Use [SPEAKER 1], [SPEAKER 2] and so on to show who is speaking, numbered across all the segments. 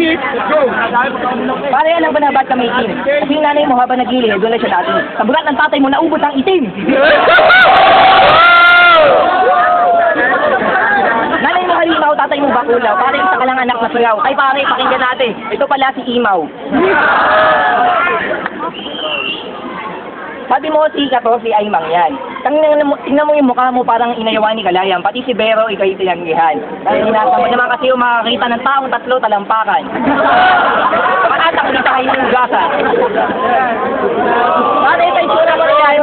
[SPEAKER 1] minutes, go!
[SPEAKER 2] Para yan ang banabat kami itim. Kasi yung nanay mo habang nagili, doon na siya dati. Sa bulat ng tatay mo, naubos ang itim. Nanay mo halimaw, tatay mo bakulaw. Pare, isa ka lang anak na sungaw. Ay pare, pakinggan natin. Ito pala si Imaw. Sabi mo, si Kato, si Aymang yan. Tingnan mo yung mukha mo parang inayawan ni Kalayam. Pati si Bero, ikaw yung tinanggihan. Dahil hinasama naman kasi yung makakita ng taong tatlo talampakan. Matatak kita kayo ng gasa. Pare, ito yung sura mo yan.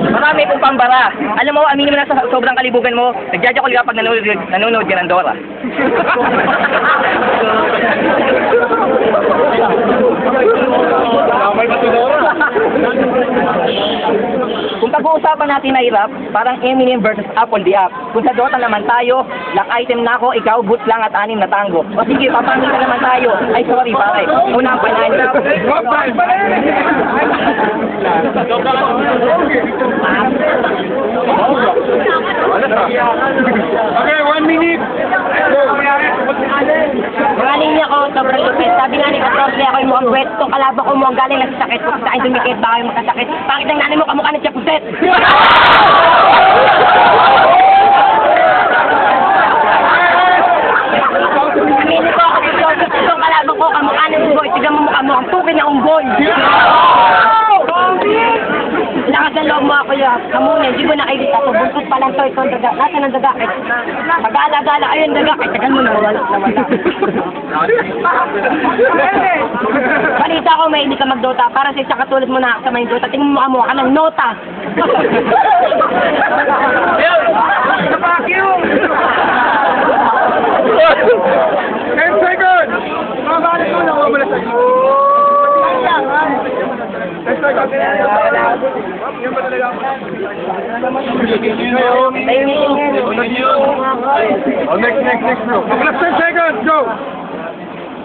[SPEAKER 2] Marami pong pambara. Alam mo, aminin mo na sa sobrang kalibugan mo, nagjajakol ka pag nanonood ka ng Dora. Kung pag-uusapan natin na hirap, parang Eminem versus Apple the App. Kung sa Dota naman tayo, lock item na ako, ikaw, boots lang at 6 na tango. O sige, papangin ka naman tayo. Ay, sorry, pare. Una ang panahin.
[SPEAKER 1] Okay, 1 minute.
[SPEAKER 2] Maling niya ko, sobrang lupit. Sabi nga ni Katrosle, ako yung mukhang kwet. Itong kalabang ko mukhang galing nagsasakit. Kung sa akin dumikit, baka yung magkasakit. Bakit ang nanay mo kamukha ng Chapuset? Aminin ko, itong kalabang ko, kamukha ng unggoy. Tignan mo mukha mo, ang tukin na unggoy. Lakas ng loob mo ako yung kamunin, hindi mo nakikita ito. Buntot pa lang ito, ito ang daga. Nasa ng daga? Pag-alagala, ayun daga. Ay, tagal mo na, wala. Balita ko, may hindi ka mag-Dota. Para sa isa katulad mo na sa may Dota, tingin mo ka ng nota.
[SPEAKER 1] Fuck you! 10 seconds! Mabalik mo na, wala sa iyo. Next bro. Last 10 seconds, go!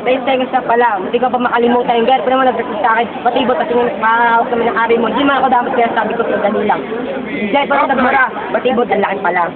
[SPEAKER 2] 10 seconds na pala. Hindi ka pa makalimutan yung girlfriend mo nag-request sa akin. Batibot kasi makakahawak kami ng ari mo. Hindi man ako dapat kaya sabi ko sa dali lang. Hindi pa rin nagmara. Batibot, ang laki pala.